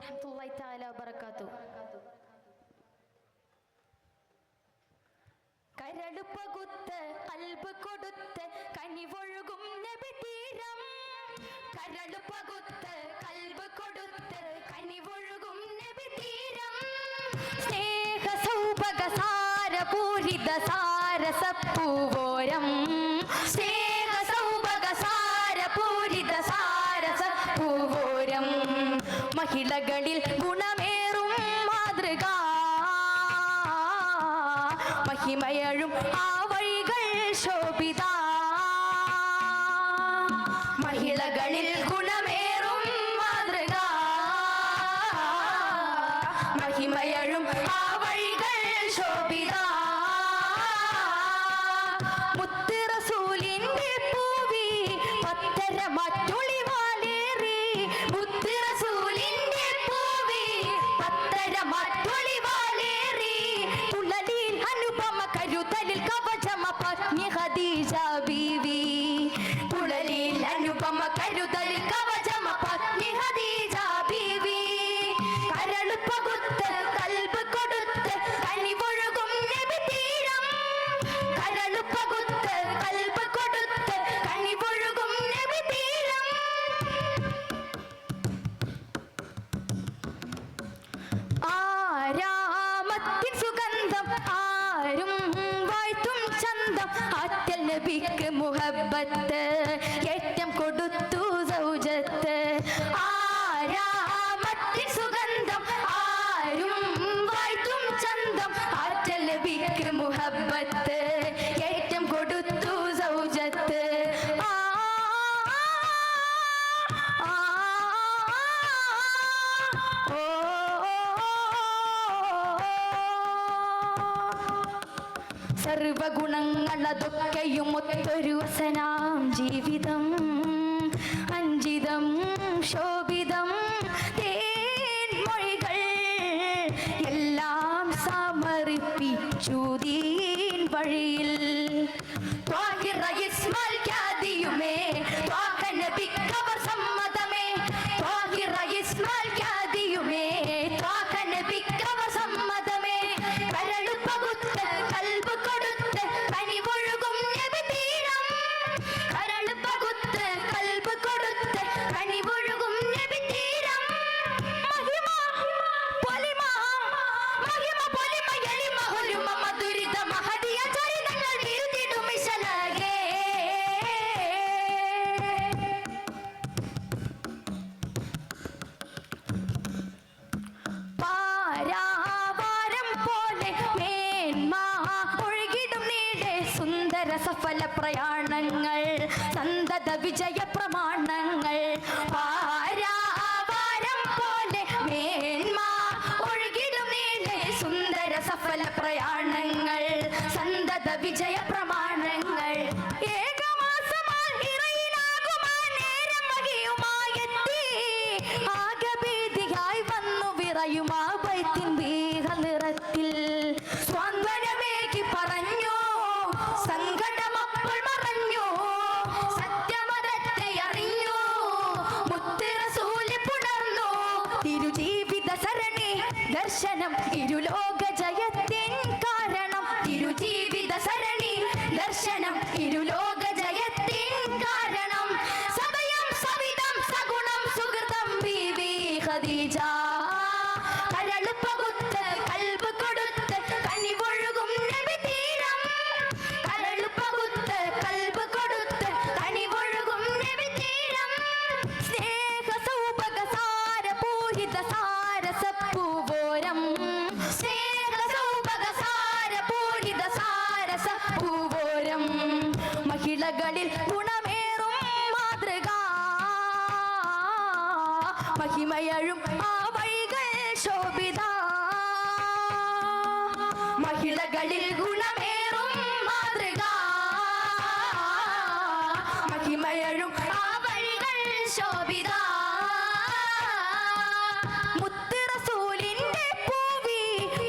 വറഹ്മത്തുള്ളാഹി തആല വബറകാതുഹു. കരളുപകുത്ത് കൽബ് കൊടുത്ത് കനിവൊഴുകും നബി തീരം. കരളുപകുത്ത് കൽബ് കൊടുത്ത് കനിവൊഴുകും നബി തീരം. സ്നേഹ സൗഭഗ സാരപൂരിത സാരസപ്പൂവോരം. സ്നേഹ സൗഭഗ സാരപൂരിത സാരസപ്പൂവോരം. മഹിളകളിൽ ഗുണമേറും മാതൃക മഹിമയഴും ആ വഴികൾ ശോഭിത. മഹിളകളിൽ ഗുണമേറും മാതൃക മഹിമയഴും ആ വഴികൾ ശോഭിത. മുത്ത് റസൂലിന്റെ പൂവി പത്തര മറ്റൊളിവാലേറി. മുത്ത് റസൂലിന്റെ പൂവി പത്തര മറ്റൊളിവാലേറി. തുളലിൽ അനുപമ കരുതലിൽ കവചമ പത്നി ഖദീജ ബീവി. തുളലിൽ അനുപമ കരുതലിൽ കവചമ പത്നി ഖദീജ ബീവി. കരളുപകുത്ത് കൽബ് കൊടുത്ത് കനിവൊഴുകും നബി തീരം. കരളുപകുത്ത് കൽബ് കൊടുത്ത് കനിവൊഴുകും നബി തീരം. ആരാമത്തിൻ സുഗന്ധം ആരും വാഴ്ത്തും ചന്തം. ആറ്റൽ നബിക്ക് മുഹബ്ബത്ത് ഏറ്റം കൊടുത്തു സൗജത്ത്. ആരാമത്തിൻ സുഗന്ധം ആരും വാഴ്ത്തും ചന്തം. ആറ്റൽ നബിക്ക് മുഹബ്ബത്ത് ഏറ്റം കൊടുത്തു സൗജത്ത്. സർവഗുണങ്ങളതൊക്കെയും ഒത്തൊരു വസനാം ജീവിതം. അഞ്ചിതം ശോഭിതം തേൻമൊഴികൾ എല്ലാം സമർപ്പിച്ചു ദീൻ വഴിയിൽ. ത്വാഹിറ ഇസ്മാൽ ഖ്യാതിയുമേ ത്വാഹ നബിക്കവർ സമ്മതമേ. ത്വാഹിറ ഇസ്മാൽ ഖ്യാതിയുമേ ത്വാഹ നബിക്കവർ സമ്മതമേ. കരളുപകുത്ത് കൽബ് കൊടുത്ത് കനിവൊഴുകും നബി തീരം. കരളുപകുത്ത് കൽബ് കൊടുത്ത് കനിവൊഴുകും നബി തീരം. മഹിമ പൊലിമ മഹിമ പൊലിമ എളിമ ഹൊലിമ മധുരിത മഹദിയ ചരിതങ്ങൾ വീഴ്ത്തിടും ഇശലാകെ. പാരാവാരം പോലെ മേന്മ ഒഴുകിടും നീടെ സുന്ദര സഫല പ്രയാണങ്ങൾ സന്തത വിജയ പ്രമാണങ്ങൾ. പാരാവാരം പോലെ മേന്മ ഒഴുകിടും നീടെ സുന്ദര സഫല പ്രയാണങ്ങൾ സന്തത വിജയ പ്രമാണങ്ങൾ. ഏകമാസമാൽ ഇറയിലാകുമാ നേരം വഹിയുമായെത്തി. ആകഭീതിയായി വന്നു വിറയുമാ ബൈത്തിൻ വീഹ നിറത്തിൽ. സ്വാന്തനമേകി പറഞ്ഞു സങ്കടമപ്പോൾ മറഞ്ഞു. സത്യമതത്തെ അറിഞ്ഞു മുത്ത് റസൂല് പുണർന്നു. തിരുജീവിത സരണി ദർശനം ഇരുലോക ജയത്തിൻ കാരണം. തിരുജീവിത സരണി ദർശനം ഇരുലോക ജയത്തിൻ കാരണം. സദയം സവിതം സഗുണം സുഹൃതം ബീവി ഖദീജ. കരളുപകുത്ത് കൽബ് കൊടുത്ത് കനിവൊഴുകും നബി തീരം. കരളുപകുത്ത് കൽബ് കൊടുത്ത് കനിവൊഴുകും നബി തീരം. സ്നേഹ സൗഭഗ സാരപൂരിത സാരസപ്പൂവോരം. സ്നേഹ സൗഭഗ സാരപൂരിത സാരസപ്പൂവോരം. മഹിളകളിൽ ഗുണമേറും മാതൃക മഹിമയഴും ആ വഴികൾ ശോഭിത. മഹിളകളിൽ ഗുണമേറും മാതൃക മഹിമയഴും ആ വഴികൾ ശോഭിത. മുത്ത് റസൂലിന്റെ പൂവി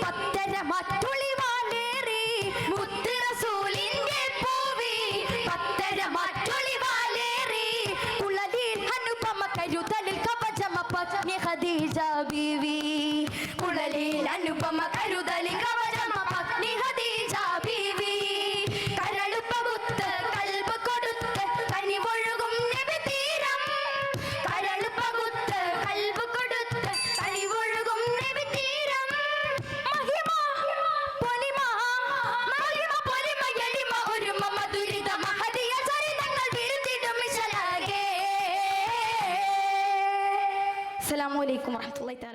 പത്തര മറ്റൊളിവാലേറി. മുത്ത് റസൂലിന്റെ പൂവി പത്തര മറ്റൊളിവാലേറി. കുളലിൽ അനുപമ കരുതലിൽ കവചമ പത്നി ഖദീജ ബീവി കുഴലിൽ അനുപമ കരുതലി കവചമ പത്നി ഖദീജ ബീവി കരളുപ്പ കുത്ത് കൽബ് കൊടുത്ത് കനിവൊഴുകും നബി തീരം കരളുപ്പ കുത്ത് കൽബ് കൊടുത്ത് കനിവൊഴുകും നബി തീരം മഹിമ പൊലിമ മഹിമ പൊലിമ എളിമ ഒരുമ മധുരിത മഹദിയ ചരിതങ്ങൾ വിരുത്തിടും മിശലാകെ. അസ്സലാമു അലൈക്കും വറഹ്മത്തുള്ളാഹി തആല.